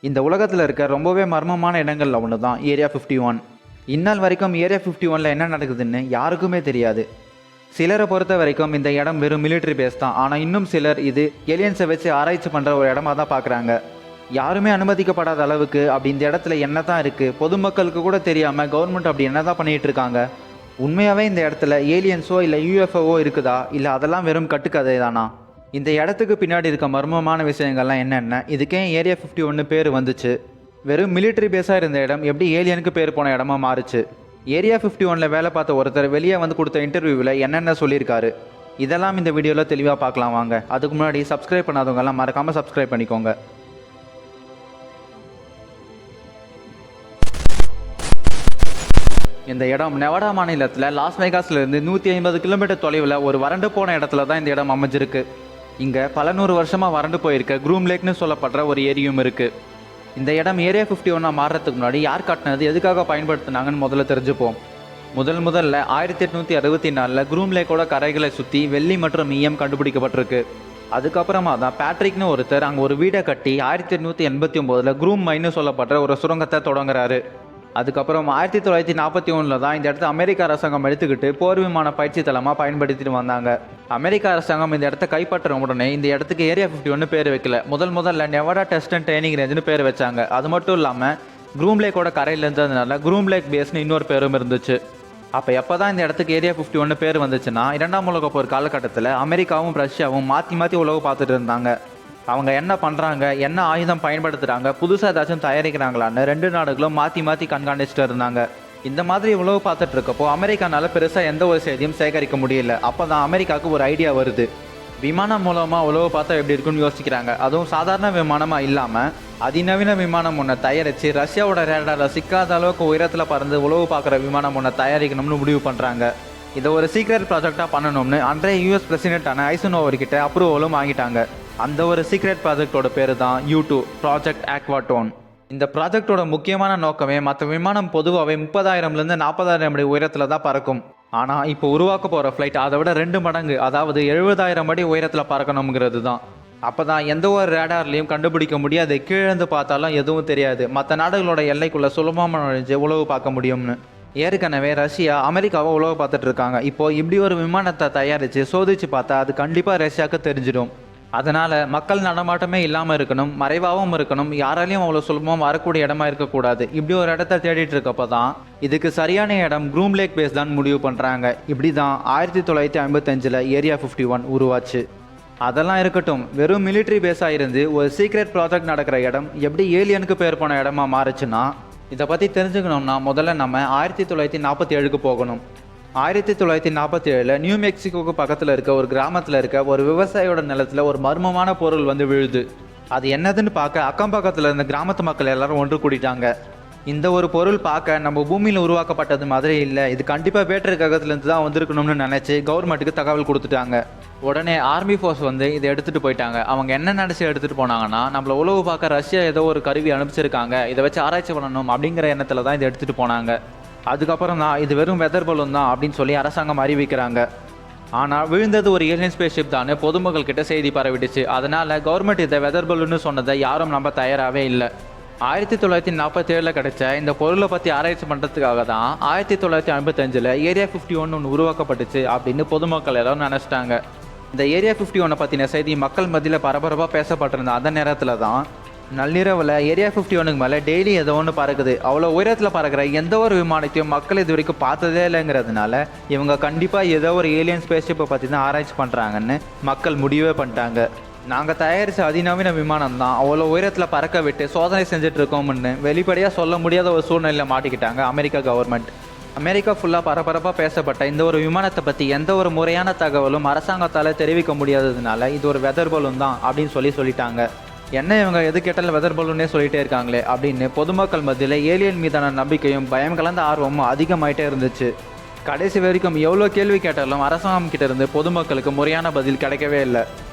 இந்த உலகத்தில் இருக்க ரொம்பவே மர்மமான இடங்கள்ல ஒன்று தான் ஏரியா 51. இந்நாள் வரைக்கும் ஏரியா 51ல் என்ன நடக்குதுன்னு யாருக்குமே தெரியாது. சிலரை பொறுத்த வரைக்கும் இந்த இடம் வெறும் மிலிட்ரி பேஸ் தான். ஆனால் இன்னும் சிலர் இது ஏலியன்ஸை வச்சு ஆராய்ச்சி பண்ணுற ஒரு இடமா தான் பார்க்குறாங்க. யாருமே அனுமதிக்கப்படாத அளவுக்கு அப்படி இந்த இடத்துல என்ன தான் இருக்குது, பொதுமக்களுக்கு கூட தெரியாமல் கவர்மெண்ட் அப்படி என்ன தான் பண்ணிகிட்டு இருக்காங்க. உண்மையாகவே இந்த இடத்துல ஏலியன்ஸோ இல்லை யூஎஃப்ஓவோ இருக்குதா, இல்லை அதெல்லாம் வெறும் கட்டுக்கதை தானா? இந்த இடத்துக்கு பின்னாடி இருக்க மர்மமான விஷயங்கள்லாம் என்னென்ன, இதுக்கே ஏரியா 51 பேர் வந்துச்சு, வெறும் மிலிட்ரி பேஸாக இருந்த இடம் எப்படி ஏலியனுக்கு பேர் போன இடமா மாறுச்சு, ஏரியா 51ல் வேலை பார்த்த ஒருத்தர் வெளியே வந்து கொடுத்த இன்டர்வியூவில் என்னென்ன சொல்லியிருக்காரு, இதெல்லாம் இந்த வீடியோவில் தெளிவாக பார்க்கலாம் வாங்க. அதுக்கு முன்னாடி சப்ஸ்கிரைப் பண்ணாதவங்கெல்லாம் மறக்காமல் சப்ஸ்கிரைப் பண்ணிக்கோங்க. இந்த இடம் நெவாடா மாநிலத்தில் லாஸ் வேகாஸ்லேருந்து 150 கிலோமீட்டர் தொலைவில் ஒரு வறண்டு போன இடத்துல தான் இந்த இடம் அமைஞ்சிருக்கு. இங்கே பல நூறு வருஷமாக வறண்டு போயிருக்க க்ரூம் லேக்னு சொல்லப்படுற ஒரு ஏரியும் இருக்குது. இந்த இடம் ஏரியா 51 மாறுறதுக்கு முன்னாடி யார் கட்டினது, எதுக்காக பயன்படுத்தினாங்கன்னு முதல்ல தெரிஞ்சுப்போம். முதல்ல 1864 க்ரூம் லேக்கோட கரைகளை சுற்றி வெள்ளி மற்றும் ஈயம் கண்டுபிடிக்கப்பட்டிருக்கு. அதுக்கப்புறமா தான் பேட்ரிக்னு ஒருத்தர் அங்கே ஒரு வீடை கட்டி 1889 க்ரூம் மைன்னு சொல்லப்படுற ஒரு சுரங்கத்தை தொடங்குறாரு. அதுக்கப்புறம் 1941 தான் இந்த இடத்த அமெரிக்க அரசாங்கம் எடுத்துக்கிட்டு போர் விமான பயிற்சி தளமாக பயன்படுத்திட்டு வந்தாங்க. அமெரிக்க அரசாங்கம் இந்த இடத்த கைப்பற்ற உடனே இந்த இடத்துக்கு ஏரியா 51 பேர் வைக்கல, முதல்ல நெவாடா டெஸ்ட் அண்ட் ட்ரைனிங் ரேஞ்சுன்னு பேர் வச்சாங்க. அது மட்டும் இல்லாமல் க்ரூம் லேக்கோட கரையில் இருந்ததுனால க்ரூம் லேக் பேஸ்னு இன்னொரு பேரும் இருந்துச்சு. அப்போ எப்போ தான் இந்த இடத்துக்கு ஏரியா 51 பேர் வந்துச்சுன்னா, 2ஆம் உலக போர் காலகட்டத்தில் அமெரிக்காவும் ரஷ்யாவும் மாற்றி உலக பார்த்துட்டு இருந்தாங்க. அவங்க என்ன பண்ணுறாங்க, என்ன ஆயுதம் பயன்படுத்துகிறாங்க, புதுசாக ஏதாச்சும் தயாரிக்கிறாங்களான்னு ரெண்டு நாடுகளும் மாற்றி கண்காணிச்சுட்டு இருந்தாங்க. இந்த மாதிரி உளவு பார்த்துட்டு இருக்கப்போ அமெரிக்கானால பெருசாக எந்த ஒரு செய்தியும் சேகரிக்க முடியல. அப்போ தான் அமெரிக்காவுக்கு ஒரு ஐடியா வருது, விமானம் மூலமாக உளவு பார்த்தா எப்படி இருக்குன்னு யோசிக்கிறாங்க. அதுவும் சாதாரண விமானமாக இல்லாமல் அதிநவீன விமானம் ஒன்றை தயாரித்து ரஷ்யாவோட ரேடாரில் சிக்காத அளவுக்கு உயரத்தில் பறந்து உளவு பார்க்குற விமானம் ஒன்றை தயாரிக்கணும்னு முடிவு பண்ணுறாங்க. இதை ஒரு சீக்ரெட் ப்ராஜெக்டாக பண்ணணும்னு அன்றைய யூஎஸ் பிரசிடென்ட்டான ஐசனோவர்கிட்ட அப்ரூவலும் வாங்கிட்டாங்க. அந்த ஒரு சீக்ரெட் ப்ராஜெக்டோட பேர் தான் U2 ப்ராஜெக்ட் ஆக்வாடோன். இந்த ப்ராஜெக்டோட முக்கியமான நோக்கமே மற்ற விமானம் பொதுவாகவே 30,000லேருந்து 40,000 அடி உயரத்தில் தான் பறக்கும். ஆனால் இப்போ உருவாக்க போகிற ஃப்ளைட் அதை விட 2 மடங்கு, அதாவது 70,000 அடி உயரத்தில் பறக்கணுங்கிறது தான். அப்போ தான் எந்த ஒரு ரேடார்லையும் கண்டுபிடிக்க முடியாது, கீழேருந்து பார்த்தாலும் எதுவும் தெரியாது, மற்ற நாடுகளோட எல்லைக்குள்ளே சுலபமாக நுழைஞ்சு உளவு பார்க்க முடியும்னு. ஏற்கனவே ரஷ்யா அமெரிக்காவை உளவு பார்த்துட்டு இருக்காங்க. இப்போது இப்படி ஒரு விமானத்தை தயாரித்து சோதித்து பார்த்தா அது கண்டிப்பாக ரஷ்யாவுக்கு தெரிஞ்சிடும். அதனால் மக்கள் நடமாட்டமே இல்லாமல் இருக்கணும், மறைவாகவும் இருக்கணும், யாராலையும் அவ்வளோ சுலபமாக வரக்கூடிய இடமா இருக்கக்கூடாது. இப்படி ஒரு இடத்த தேடிட்டு இருக்கப்போ தான் இதுக்கு சரியான இடம் க்ரூம் லேக் பேஸ் தான் முடிவு பண்ணுறாங்க. இப்படி தான் 1955 ஏரியா 51 உருவாச்சு. அதெல்லாம் இருக்கட்டும், வெறும் மிலிட்ரி பேஸாக இருந்து ஒரு சீக்ரெட் ப்ராஜெக்ட் நடக்கிற இடம் எப்படி ஏலியனுக்கு பேர் போன இடமா மாறுச்சுன்னா, இதை பற்றி தெரிஞ்சுக்கணும்னா முதல்ல நம்ம 1947க்கு போகணும். 1947 நியூ மெக்சிகோக்கு பக்கத்தில் இருக்க ஒரு கிராமத்தில் இருக்க ஒரு விவசாயியோட நிலத்தில் ஒரு மர்மமான பொருள் வந்து விழுது. அது என்னதுன்னு பார்க்க அக்கம் பக்கத்தில் இருந்த கிராமத்து மக்கள் எல்லாரும் ஒன்று கூட்டிட்டாங்க. இந்த ஒரு பொருள் பார்க்க நம்ம பூமியில் உருவாக்கப்பட்டது மாதிரி இல்லை, இது கண்டிப்பாக வேற்று கிரகத்துலேருந்து தான் வந்திருக்கணும்னு நினச்சி கவர்மெண்ட்டுக்கு தகவல் கொடுத்துட்டாங்க. உடனே ஆர்மி ஃபோர்ஸ் வந்து இதை எடுத்துகிட்டு போயிட்டாங்க. அவங்க என்ன நினச்சி எடுத்துகிட்டு போனாங்கன்னா, நம்மளை உளவு பார்க்க ரஷ்யா ஏதோ ஒரு கருவி அனுப்பிச்சிருக்காங்க, இதை வச்சு ஆராய்ச்சி பண்ணணும் அப்படிங்கிற எண்ணத்தில் தான் இதை எடுத்துகிட்டு போனாங்க. அதுக்கப்புறம் தான் இது வெறும் வெதர் பலூன் தான் அப்படின்னு சொல்லி அரசாங்கம் அறிவிக்கிறாங்க. ஆனால் விழுந்தது ஒரு ஏலியன் ஸ்பேஸ்ஷிப் தான் பொதுமக்கள் கிட்ட செய்தி பரவிடுச்சு. அதனால் கவர்மெண்ட் இதை வெதர் பலூன்னு சொன்னதை யாரும் நம்ப தயாராகவே இல்லை. 1947 கிடைச்ச இந்த பொருளை பற்றி ஆராய்ச்சி பண்ணுறதுக்காக தான் 1955 ஏரியா 51 ஒன்று உருவாக்கப்பட்டுச்சு அப்படின்னு பொதுமக்கள் எல்லாரும் நினச்சிட்டாங்க. இந்த ஏரியா 51 பற்றின செய்தி மக்கள் மத்தியில் பரபரப்பாக பேசப்பட்டிருந்த அந்த நேரத்தில் தான் நள்ளிரவில் ஏரியா 51க்கு மேலே டெய்லி ஏதோ ஒன்று பறக்குது. அவ்வளோ உயரத்தில் பறக்கிற எந்த ஒரு விமானத்தையும் மக்கள் இது வரைக்கும் பார்த்ததே இல்லைங்கிறதுனால இவங்க கண்டிப்பாக ஏதோ ஒரு ஏலியன் ஸ்பேஸ்ஷிப்பை பற்றி தான் ஆராய்ச்சி பண்ணுறாங்கன்னு மக்கள் முடிவே பண்ணிட்டாங்க. நாங்கள் தயாரித்த அதிநவீன விமானம் தான் அவ்வளோ உயரத்தில் பறக்க விட்டு சோதனை செஞ்சிட்ருக்கோம்னு வெளிப்படையாக சொல்ல முடியாத ஒரு சூழ்நிலையில் மாட்டிக்கிட்டாங்க அமெரிக்கா கவர்மெண்ட். அமெரிக்கா ஃபுல்லாக பரபரப்பாக பேசப்பட்ட இந்த ஒரு விமானத்தை பற்றி எந்த ஒரு முறையான தகவலும் அரசாங்கத்தால் தெரிவிக்க முடியாததுனால இது ஒரு வெதர் பலூன் தான் அப்படின்னு சொல்லிட்டாங்க. என்ன இவங்க எது கேட்டாலும் வெதர் பலூன்னே சொல்லிகிட்டே இருக்காங்களே அப்படின்னு பொதுமக்கள் மத்தியில் ஏலியன் மீதான நம்பிக்கையும் பயம் கலந்த ஆர்வமும் அதிகமாயிட்டே இருந்துச்சு. கடைசி வரைக்கும் எவ்வளோ கேள்வி கேட்டாலும் அரசாங்கம் கிட்ட இருந்து பொதுமக்களுக்கு முறையான பதில் கிடைக்கவே இல்லை.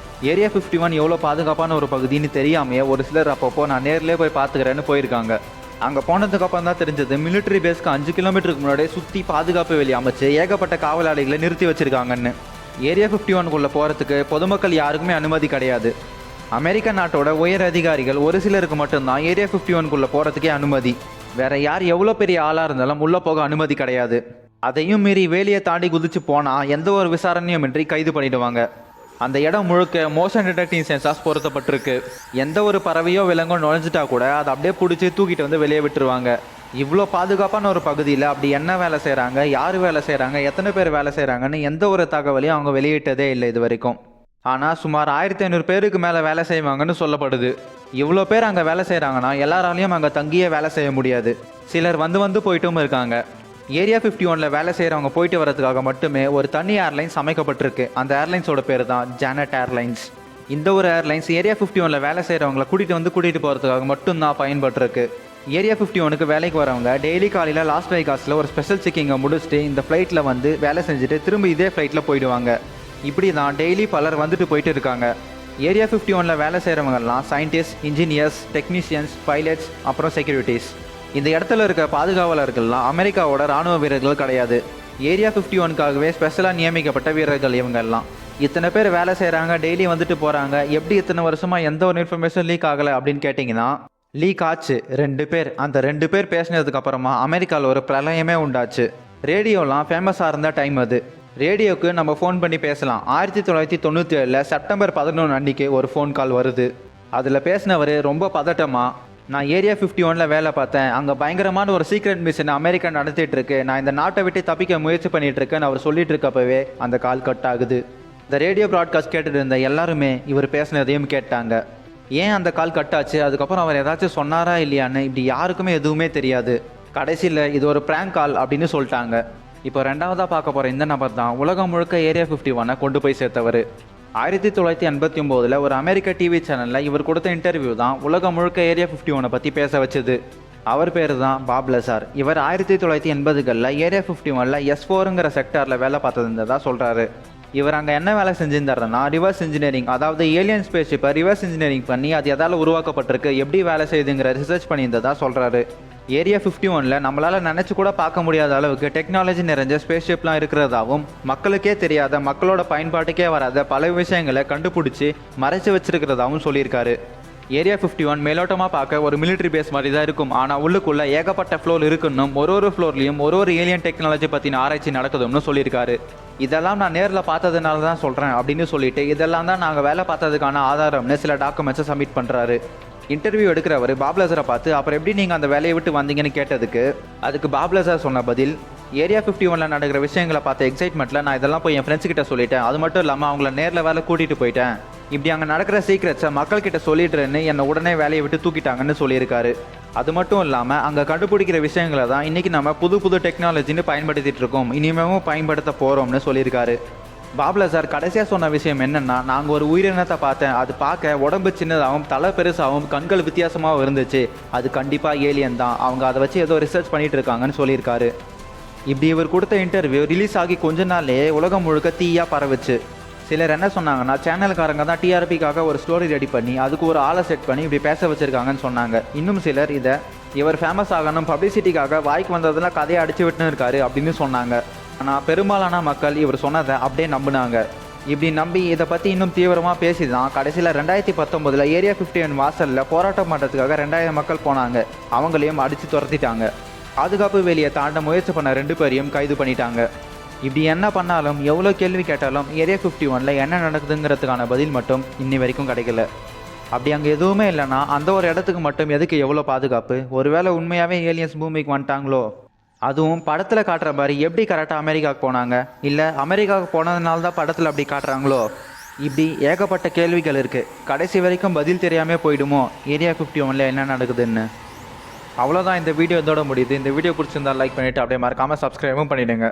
ஏரியா 51 எவ்வளோ பாதுகாப்பான ஒரு பகுதின்னு தெரியாமையே ஒரு சிலர் அப்பப்போ நான் நேரிலே போய் பார்த்துக்கிறேன்னு போயிருக்காங்க. அங்கே போனதுக்கப்புறம் தான் தெரிஞ்சது மிலிட்ரி பேஸ்க்கு 5 கிலோமீட்டருக்கு முன்னாடியே சுற்றி பாதுகாப்பு வெளி அமைச்சு ஏகப்பட்ட காவலாளிகளை நிறுத்தி வச்சுருக்காங்கன்னு. ஏரியா 51க்குள்ளே போகிறதுக்கு பொதுமக்கள் யாருக்குமே அனுமதி கிடையாது. அமெரிக்க நாட்டோட உயர் அதிகாரிகள் ஒரு சிலருக்கு மட்டும்தான் ஏரியா 51க்குள்ளே போகிறதுக்கே அனுமதி. வேற யார் எவ்வளோ பெரிய ஆளாக இருந்தாலும் உள்ளே போக அனுமதி கிடையாது. அதையும் மீறி வேலியை தாண்டி குதிச்சு போனால் எந்த ஒரு விசாரணையுமின்றி கைது பண்ணிடுவாங்க. அந்த இடம் முழுக்க மோஷன் டிடெக்டிங் சென்சார்ஸ் பொருத்தப்பட்டிருக்கு. எந்த ஒரு பறவையோ விலங்கோ நுழைஞ்சிட்டா கூட அதை அப்படியே பிடிச்சி தூக்கிட்டு வந்து வெளியே விட்டுருவாங்க. இவ்வளோ பாதுகாப்பான ஒரு பகுதியில் அப்படி என்ன வேலை செய்கிறாங்க, யார் வேலை செய்கிறாங்க, எத்தனை பேர் வேலை செய்கிறாங்கன்னு எந்த ஒரு தகவலையும் அவங்க வெளியிட்டதே இல்லை இது வரைக்கும். ஆனால் சுமார் 1500 பேருக்கு மேலே வேலை செய்வாங்கன்னு சொல்லப்படுது. இவ்வளோ பேர் அங்கே வேலை செய்கிறாங்கன்னா எல்லாராலையும் அங்கே தங்கியே வேலை செய்ய முடியாது. சிலர் வந்து போயிட்டும் இருக்காங்க. ஏரியா 51ல் வேலை செய்கிறவங்க போயிட்டு வரதுக்காக மட்டுமே ஒரு தனி ஏர்லைன்ஸ் அமைக்கப்பட்டிருக்கு. அந்த ஏர்லைன்ஸோட பேர் தான் ஜானட் ஏர்லைன்ஸ். இந்த ஒரு ஏர்லைன்ஸ் ஏரியா 51ல் வேலை செய்கிறவங்களை கூட்டிகிட்டு போகிறதுக்காக மட்டும்தான் பயன்பட்டுருக்கு. ஏரியா 51க்கு வேலைக்கு வரவங்க டெய்லி காலையில் லாஸ் வேகாஸில் ஒரு ஸ்பெஷல் செக்கிங்கை முடிச்சுட்டு இந்த ஃப்ளைட்டில் வந்து வேலை செஞ்சுட்டு திரும்ப இதே ஃப்ளைட்டில் போயிடுவாங்க. இப்படி தான் டெய்லி பலர் வந்துட்டு போயிட்டு இருக்காங்க. ஏரியா 51ல் வேலை செய்கிறவங்கெல்லாம் சயின்டிஸ்ட், இன்ஜினியர்ஸ், டெக்னீஷியன்ஸ், பைலட்ஸ், அப்புறம் செக்யூரிட்டிஸ். இந்த இடத்துல இருக்க பாதுகாவலர்கள்லாம் அமெரிக்காவோட இராணுவ வீரர்கள் கிடையாது. ஏரியா 51க்காகவே ஸ்பெஷலாக நியமிக்கப்பட்ட வீரர்கள் இவங்கெல்லாம். இத்தனை பேர் வேலை செய்கிறாங்க, டெய்லி வந்துட்டு போகிறாங்க. எப்படி இத்தனை வருஷமாக எந்த ஒரு இன்ஃபர்மேஷன் லீக் ஆகலை அப்படின்னு கேட்டிங்கன்னா, லீக் ஆச்சு 2 பேர். அந்த 2 பேர் பேசினதுக்கு அப்புறமா அமெரிக்காவில் ஒரு பிரளயமே உண்டாச்சு. ரேடியோலாம் ஃபேமஸாக இருந்த டைம் அது. ரேடியோவுக்கு நம்ம ஃபோன் பண்ணி பேசலாம். 1997 செப்டம்பர் 11 அன்றைக்கி ஒரு ஃபோன் கால் வருது. அதில் பேசினவர் ரொம்ப பதட்டமாக, நான் ஏரியா 51ல் வேலை பார்த்தேன், அங்கே பயங்கரமான ஒரு சீக்ரெட் மிஷன் அமெரிக்கா நடத்திட்டு இருக்கு, நான் இந்த நாட்டை விட்டு தப்பிக்க முயற்சி பண்ணிட்டு இருக்கேன்னு அவர் சொல்லிட்டு இருக்கப்பவே அந்த கால் கட் ஆகுது. இந்த ரேடியோ ப்ராட்காஸ்ட் கேட்டுட்டு இருந்த எல்லாருமே இவர் பேசினதையும் கேட்டாங்க. ஏன் அந்த கால் கட் ஆச்சு, அதுக்கப்புறம் அவர் ஏதாச்சும் சொன்னாரா இல்லையான்னு இப்படி யாருக்குமே எதுவுமே தெரியாது. கடைசியில் இது ஒரு ப்ராங்க் கால் அப்படின்னு சொல்லிட்டாங்க. இப்போ ரெண்டாவதாக பார்க்க போகிற இந்த நபர் தான் உலகம் முழுக்க ஏரியா 51 கொண்டு போய் சேர்த்தவர். 1989 ஒரு அமெரிக்க டிவி சேனலில் இவர் கொடுத்த இன்டர்வியூ தான் உலகம் முழுக்க ஏரியா 51 பற்றி பேச வச்சுது. அவர் பேர் தான் பாப் லசார். இவர் 1980களில் ஏரியா 51ல் S4ங்கிற செக்டாரில் வேலை பார்த்துருந்ததா சொல்கிறாரு. இவர் அங்கே என்ன வேலை செஞ்சுருந்தாருன்னா ரிவர்ஸ் இன்ஜினியரிங், அதாவது ஏலியன் ஸ்பேஸ்ஷிப்பை ரிவர்ஸ் இன்ஜினியரிங் பண்ணி அது எதால் உருவாக்கப்பட்டிருக்கு, எப்படி வேலை செய்யுதுங்கிற ரிசர்ச் பண்ணியிருந்ததா சொல்கிறாரு. ஏரியா 51ல் நம்மளால் நினச்சி கூட பார்க்க முடியாத அளவுக்கு டெக்னாலஜி நிறைஞ்ச ஸ்பேஸ்ஷிப்லாம் இருக்கிறதாகவும், மக்களுக்கே தெரியாத, மக்களோட பயன்பாட்டுக்கே வராத பல விஷயங்களை கண்டுபிடிச்சி மறைச்சி வச்சிருக்கிறதாகவும் சொல்லியிருக்காரு. ஏரியா 51 மேலோட்டமாக பார்க்க ஒரு மிலிட்ரி பேஸ் மாதிரி தான் இருக்கும். ஆனால் உள்ளுக்குள்ளே ஏகப்பட்ட ஃப்ளோர் இருக்குன்னும், ஒரு ஃப்ளோர்லேயும் ஒரு ஏலியன் டெக்னாலஜி பற்றின ஆராய்ச்சி நடக்குதுன்னு சொல்லியிருக்காரு. இதெல்லாம் நான் நேரில் பார்த்ததுனால தான் சொல்கிறேன் அப்படின்னு சொல்லிட்டு இதெல்லாம் தான் நாங்கள் வேலை பார்த்ததுக்கான ஆதாரம்னு சில டாக்குமெண்ட்ஸை சப்மிட் பண்ணுறாரு. இன்டர்வியூ எடுக்கிறவர் பாப் லசாரை பார்த்து அப்புறம் எப்படி நீங்கள் அந்த வேலையை விட்டு வந்தீங்கன்னு கேட்டதுக்கு அதுக்கு பாப் லசார் சொன்ன பதில், ஏரியா 51ல் நடக்கிற விஷயங்களை பார்த்த எக்ஸைட்மெண்ட்டில் நான் இதெல்லாம் போய் என் ஃப்ரெண்ட்ஸ்கிட்ட சொல்லிட்டேன். அது மட்டும் இல்லாமல் அவங்கள நேரில் வேலை கூட்டிகிட்டு போயிட்டேன். இப்படி அங்கே நடக்கிற சீக்ரெட்ஸை மக்கள்கிட்ட சொல்லிடுறேன்னு என்னை உடனே வேலையை விட்டு தூக்கிட்டாங்கன்னு சொல்லியிருக்காரு. அது மட்டும் இல்லாமல் அங்கே கண்டுபிடிக்கிற விஷயங்களை தான் இன்றைக்கி நம்ம புது டெக்னாலஜின்னு பயன்படுத்திகிட்டு இருக்கோம், இனிமேவும் பயன்படுத்த போகிறோம்னு சொல்லியிருக்காரு. பாப் லசார் கடைசியாக சொன்ன விஷயம் என்னென்னா, நாங்கள் ஒரு உயிரினத்தை பார்த்தேன், அது பார்க்க உடம்பு சின்னதாகவும் தலை பெருசாகவும் கண்கள் வித்தியாசமாகவும் இருந்துச்சு, அது கண்டிப்பாக ஏலியன் தான், அவங்க அதை வச்சு ஏதோ ரிசர்ச் பண்ணிகிட்டு இருக்காங்கன்னு சொல்லியிருக்காரு. இப்படி இவர் கொடுத்த இன்டர்வியூ ரிலீஸ் ஆகி கொஞ்ச நாள்லேயே உலகம் முழுக்க தீயாக பரவுச்சு. சிலர் என்ன சொன்னாங்கன்னா, சேனலுக்காரங்க தான் டிஆர்பிக்காக ஒரு ஸ்டோரி ரெடி பண்ணி அதுக்கு ஒரு ஆளை செட் பண்ணி இப்படி பேச வச்சுருக்காங்கன்னு சொன்னாங்க. இன்னும் சிலர் இதை இவர் ஃபேமஸ் ஆகணும், பப்ளிசிட்டிக்காக வாய்க்கு வந்ததெல்லாம் கதையை அடிச்சு விட்டுன்னு இருக்காரு அப்படின்னு சொன்னாங்க. ஆனால் பெரும்பாலான மக்கள் இவர் சொன்னதை அப்படியே நம்பினாங்க. இப்படி நம்பி இதை பற்றி இன்னும் தீவிரமாக பேசி தான் கடைசியில் 2019 ஏரியா 51 வாசலில் போராட்டம் பண்ணுறதுக்காக 2000 மக்கள் போனாங்க. அவங்களையும் அடித்து துரத்திட்டாங்க. பாதுகாப்பு வேலியை தாண்ட முயற்சி பண்ண 2 பேரையும் கைது பண்ணிட்டாங்க. இப்படி என்ன பண்ணாலும், எவ்வளோ கேள்வி கேட்டாலும் ஏரியா 51ல் என்ன நடக்குதுங்கிறதுக்கான பதில் மட்டும் இன்னி வரைக்கும் கிடைக்கல. அப்படி அங்கே எதுவுமே இல்லைன்னா அந்த ஒரு இடத்துக்கு மட்டும் எதுக்கு எவ்வளோ பாதுகாப்பு? ஒருவேளை உண்மையாகவே ஏலியன்ஸ் பூமிக்கு வந்துட்டாங்களோ? அதுவும் படத்தில் காட்டுற மாதிரி எப்படி கரெக்டாக அமெரிக்காவுக்கு போனாங்க? இல்லை அமெரிக்காவுக்கு போனதுனால தான் படத்தில் அப்படி காட்டுறாங்களோ? இப்படி ஏகப்பட்ட கேள்விகள் இருக்குது. கடைசி வரைக்கும் பதில் தெரியாமல் போயிடுமோ ஏரியா 51ல் என்ன நடக்குதுன்னு. அவ்வளோதான், இந்த வீடியோ இதோட முடியுது. இந்த வீடியோ பிடிச்சிருந்தால் லைக் பண்ணிவிட்டு அப்படியே மறக்காமல் சப்ஸ்கிரைபும் பண்ணிவிடுங்க.